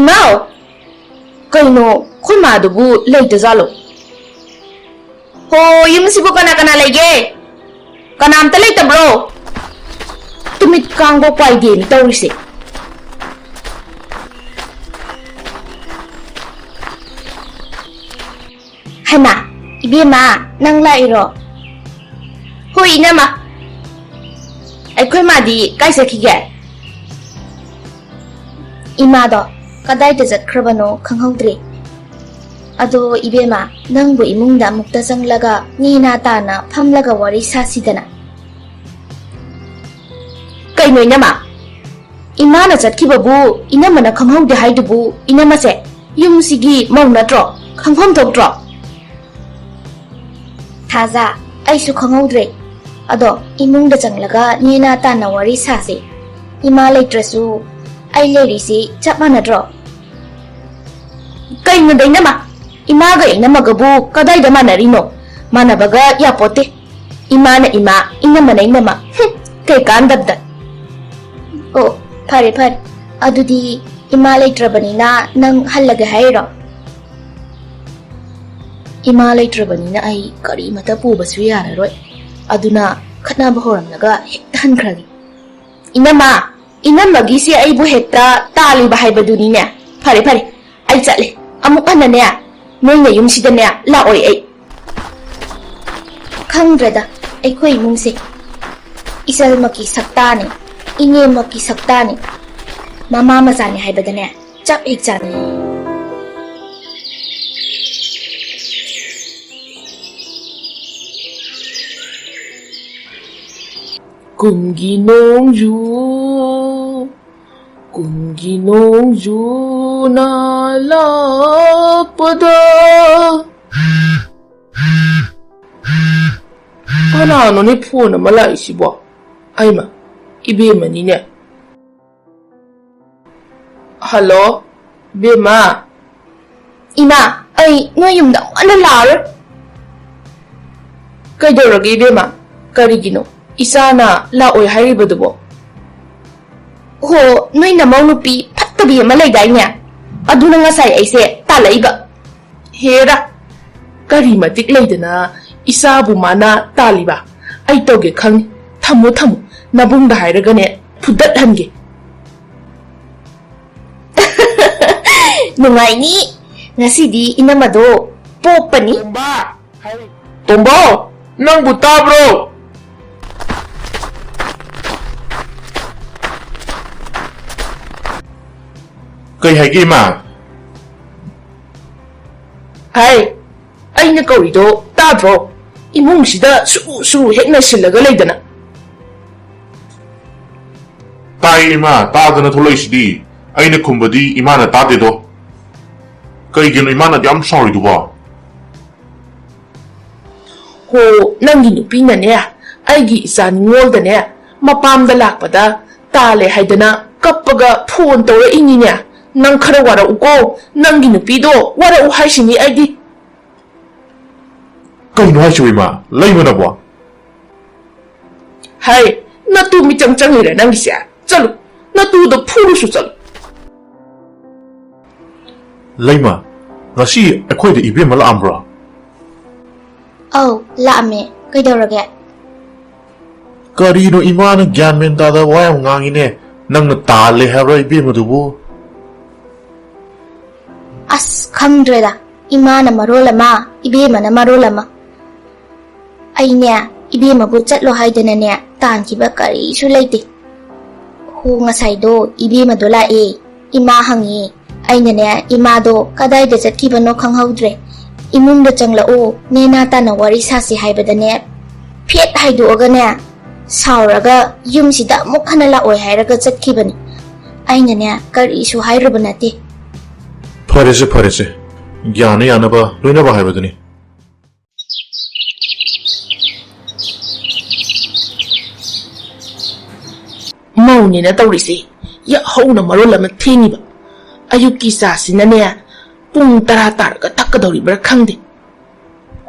Imao, kaino, kung madubu, late zalo. Ho, yung sibo ka na lagi. Kanam talay ta bro. Tumit kang go pay game tawisi. Hana, ibima, nang lairo. Hoy nama. Ay koy madi, kaisa kige. Imado, kaday da zatkrabano khanghaudre. Ado ibema, nangbu imungda mukta janglaga nina tana phamlaga wari sasidana. Kainoy nama. Imana zatkibabu inamana khanghaude haidubu inamase yumsigi maunatro khanghom thoktro. Thaza, aisu khanghaudre. Ado imungda janglaga nina tana wari sase. Ima leitrasu ai lerisi chap manadro. Kaino dai nama. Imaga inamagabu kadai da manarino. Manabaga yapote. Imana ima inamana inama. Kay kandabda. Oh, pare. Adudi ima leitrabanina nang halaga hairo. Ima leitrabanina ai kari mata pubasu yararoi. Aduna khatnaba horamnaga hekta hankragi. Inamagi si aibu hekta taliba haibadunine. Pare. Ai chatle. Amuk hanane. Noyna yumsidane laoi ai. Khangrada aikhoi mungse. Isalmaki saktani, inemaki saktani. Mama mazani haibadane chap ek chane. Kungi nongju na lapada. Ano ni phone malai sibo. Ay ma, ibema ni ne. Hello, bema. Ima, ay noyum da ano lar? Kay doragi bema, karigino. Isa na laoy haribadubo. Ho, noy na nupi patabi malay day niya. Aduna nga say ay se talaiba. Hera, karimatik laydana isa bumana taliba. Ay toge kang tamo nabung da hairagane pudat hange. Nungay ni, ngasidi inamado, popa ni. Tomba, nang buta bro. Kay hagi ma. Hai, ay na kaurido, tadro. Imung sida su hekna silaga laydana. Tai ima, tadana thulai sidi. Ay na kumbadi imana tade do. Kay gino imana di am sorry duwa. Ho, nangi nupi na ne, aigi isa ngol da ne, mapam da lakpada, tale haidana, kapaga phone tawra ingi ne. Nang khara wara uko, nangi nupido, wara uhaisini aigi. Kay no haishu ima, layma na buwa. Hai, natu mi chang ira nangi siya. Chalo, natu da phuru su chalo. Layma, ngasi akoy da ibe mala ambra. Oh, laame, kay dorage. Kari no imana gyan men tada wayam ngangine, nang natale habra ibe madubo. As khangdreda, imana marolama, ibema na marolama. Ay niya, ibema bu chatlo haidana niya, tangkiba kari isu laite. Hu ngasay do, ibema do lae, ima hangi. Ay niya, ima do, kaday da chatkiba no khanghaudre. Imung da changlao, nenata na wari sasi haibada niya. Piet haidu oga niya. Sauraga, yumsida mukhana laoy hairaga chatkiba ni. Ay niya, kari isu hairaba nate. Parese. Gyane yanaba, loinaba haibadani. Mauni na tawrisi, ya hau na marola matini ba. Ayuki sasi na niya, pung taratar ka takadawri ba khangde.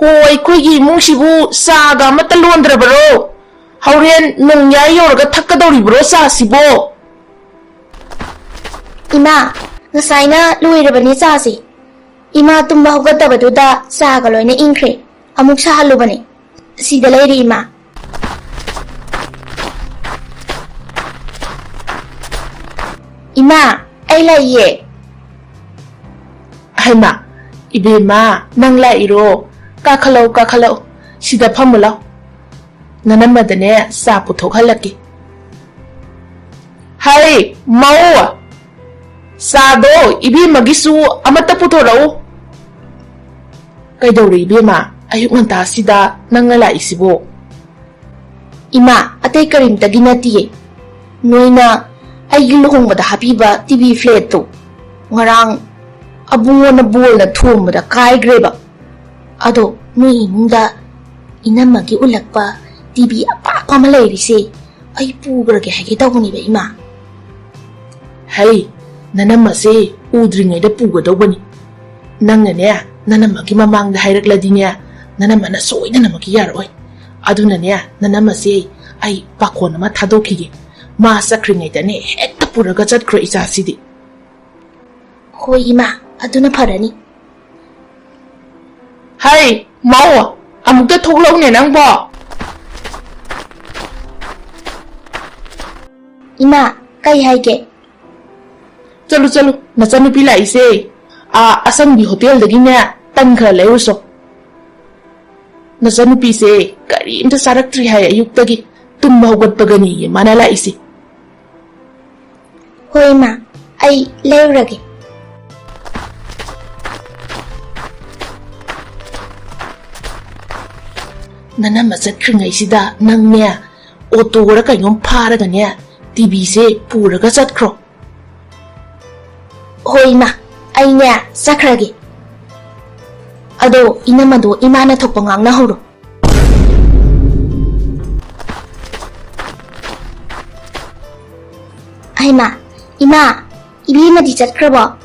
Hoy, kuigi mungsibu saga matalondra baro. Hauren nung yayor ka takadawri bro sasi bo. Ima, Ngasayna luirabani chasi. Ima tumba haugatabatuda chaga loina ingkhre. Amuk sahalubani. Sida lairi ima. Ima, ay laiye. Haima, ibema, nang lairo, kakalaw, sida pamulaw. Nanamadane sa putok halaki. Hai, mau! Sado, ibemagisu amata putorao. Kay daw ibema, ayuk nganta sida nang isibo. Ima, atay karim taginatiye. Noina, ay giluhong mada habiba TV flat to. Ngarang, abungo na buol na thum mada kay greba. Ado, nui imungda, inamagi ulak pa, TV apa malay rise. Ay pugrage hagitaw ko ni ba ima? Hai, nanamase udringay da puga daw bani. Nang na niya, nanamagi mamang da hayrakladi niya, nanamana soy na namagiyar oy. Ado na niya, nanamase ay bako na matadokige. Masakringay da ni, hekta puraga jat kro isa sidi. Hoy ima, ado na parani. Hai, mau, amuk da thuklaw niya nang ba? Ima, kay hayge. Chalo, nachanupi laise. Asangbi hotel dagi niya, tan khara layuso. Nachanupi se, karimta saraktri hay ayuk dagi, tumba hugatpagani mana laise. Hoy ma, ay layrage. Nanama chatkringay sida nang niya, otora kayong paraga niya, TV se puraga chatkro. Hoy ma, ay niya, sakrage. Ado, inamado imana thokpangang na huro. Ay ma, ima, ibi madi chatkrabo.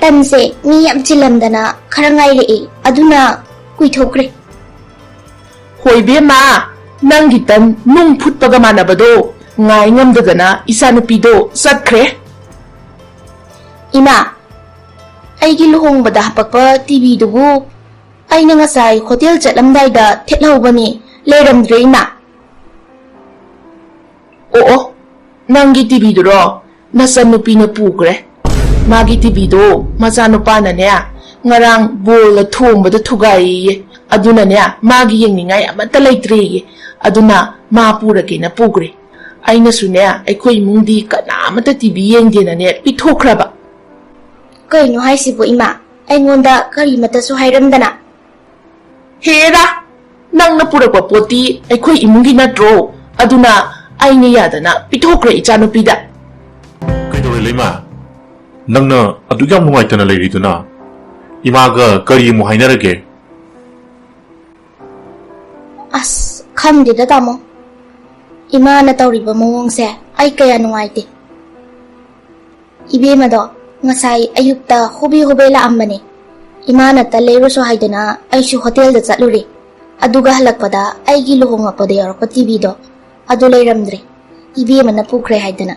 Tanse, niyam chilamdana, karangay rei, aduna, kuithokre. Hoy bema, nang gitan nung putpaga manabado, ngay ngamdadana isanupido satkre. Ima, ay giluhong bada hapagpa TV dugu, ay nangasay hotel chatlamday da tetlaw bani, leramdre ima. Oo, nanggi TV duro, nasanupi na pugre. Magi TV do, masanupa na niya, ngarang bola thumbada thugayi, aduna niya, magi yung ningay amatalay triye, aduna mapurake na pugre. Ay nasu niya, ay ko'y mundi ka na amata TV yung din na niya, pitokraba. Kay no hay si po ima, ay ngonda karimata so hayramdana. Hera, nang napuragwa poti, ay ko'y imungi na draw, aduna ay niyada na pitokra ichanupida. Kaidoy lima. Nang na adugyam nungay na lay rito na. Imaga kari mo hainarage. As, kamdi da tamo. Ima na tawriba mongong se, ay kaya nungayte. Ibi mado, ngasay ayukta hubi-hubay laam bani. Ima na talayro so haydana ay su hotel da chatluri. Aduga halakpada ay giluhong nga padayaro pa TV do. Adulay ramdre. Ibi man na pukre haydana.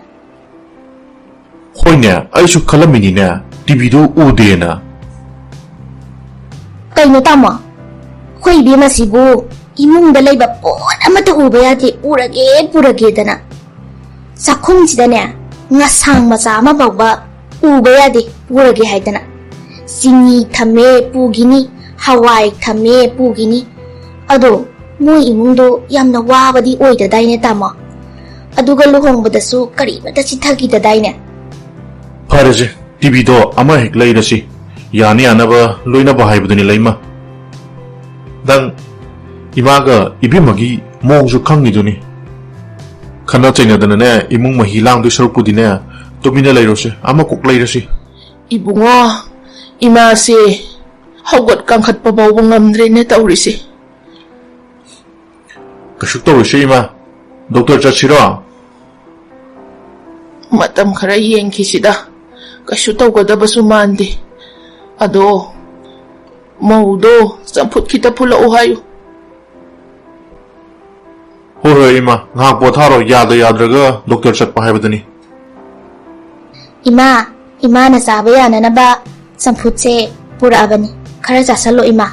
Hoy niya, ay su kalamini niya. Dibido ude na. Kay no tamo. Hoy ibi masibu. Imong dalay ba po amata ubayati purage dana. Sa khung sida niya, nga sang masama ba ubayadi purage haydana. Singi thame pugini, hawai thame pugini. Ado, moy imungdo yamna wabadi oida dayne tamo. Aduga luhong badasu karibata sithagi da dayne. Farese, dibido ama hek lay rasi. Yani anaba loina ba haibuduni layma. Dang, imaga ibimagi mongsu khangiduni. Khana chainadana ne imung mahilang du sarupudi ne tomina lay rose ama kok lay rasi. Ibungo, ima si haugat kangkat pabaw ngamdre ne taurisi. Kasuk tawrisi ima. Doktor chatsiro. Matam khara yengkisida. Kasu tawgadabasu mandi. Ado, maudo, samput kita pula uhayo. Hoy ima, ngak potharo yadraga doktor chatpa haibuduni. Ima, Imana chaba yananaba champutse purabani khara chasalo ima.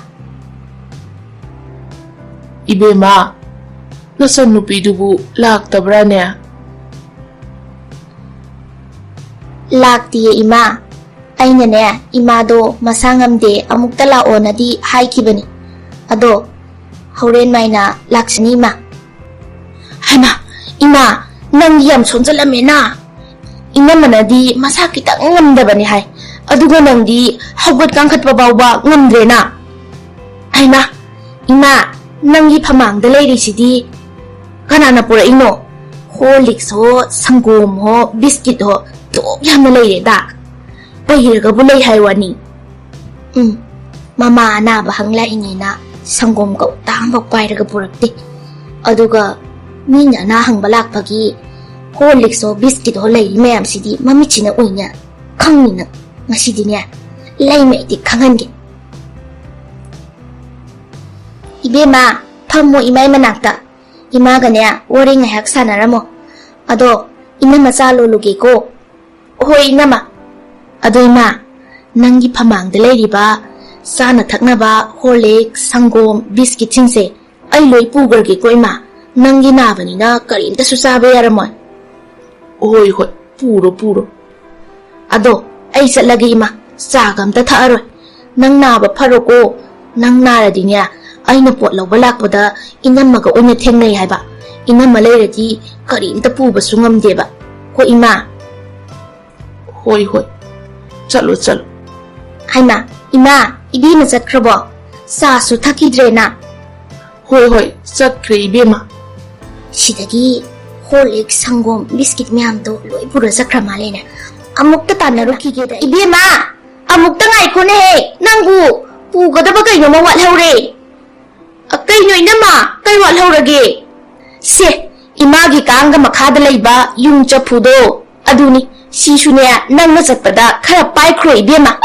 Ibema nasan nupidubu laktabrane? Laktiye ima. Aina ne imado masangamde amukta laonadi haikibani. Ado horen maina laksani ma. Hana ima nang yam sonjalamena. Inamanadi masa kitang ngamdabani hai. Aduga nangdi hawat kangkat babawba ngamdrena. Haina ima nangi phamangda leirisi kanana pura ino. Horlicks ho, sangom ho, biscuit ho, tok yamna leireda. Pahirga bulay haywani. Mama anaba hangla ingina sangom ka utang pagpairaga purakti. Aduga minya na hangbalak pagi Horlicks o biscuit ho lay mayam sidi mamichina unya kangina ngasidi niya lay may di kangangi. Ibema pamo imay manakta imaga niya wari ngayak sanara mo. Ado inama sa lulugi ko. Hoy inama. Ado ima nangi phamangda leiriba sana thaknaba Horlicks sangom biscuit singse ai loi pugargi ko ima nangi nabanina karimta su sabe yaramoy. Hoy hoy puro. Ado ai satlagi ima sagamta thaaroy nang naba pharoko nang naradi niya aina pot lawba lakpada inamaga oina thengnai haiba inama leiradi karimta puba su ngamdeba ko ima. Hoy chalo. Haima ima ibima chatkrabo sa su thakidrena. Hoy chakre ibema. Sidagi Horlicks sangom biscuit miyam to loi pura sakra malena amukta tanaruki geda ibema amukta ngai khone he nangu pugadaba kaino ma wat haure akaino inama kai wat haurage se imagi kanga makhada leiba yung chapudo aduni sisune nangna chatpada khara pai khro ibema